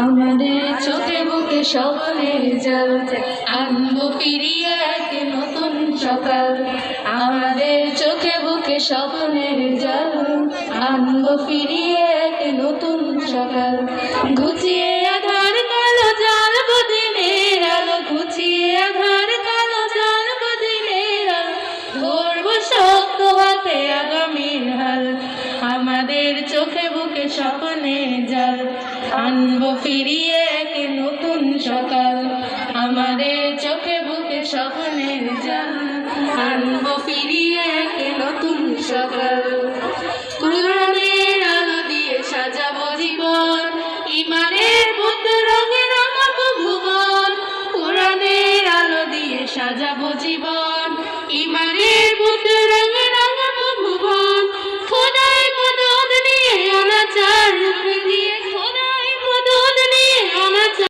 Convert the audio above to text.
আমাদের চোখে বুকে স্বপ্নের জল আনবো ফিরিয়ে এক নতুন সকাল। আমাদের চোখে বুকে স্বপ্নের জল আনবো ফিরিয়ে এক নতুন সকাল। ঘুচিয়ে আধার কালো জ্বালবো দিনের আলো, ঘুচিয়ে আধার কালো জ্বালবো দিনের আলো, ধরবো শক্ত হাতে আগামীর হাল। আমাদের চোখে বুকে স্বপ্নের জল আনবো ফিরিয়ে এক নতুন সকাল। আমাদের চোখে বুকে স্বপ্নের জল আনবো ফিরিয়ে এক নতুন সকাল। কোরআনের আলো দিয়ে সাজাবো জীবন, ইমানের বুদ্ধ রঙে রাঙাবো ভুবন। কোরআনের আলো দিয়ে সাজাবো জীবন, ইমানের বুদ্ধ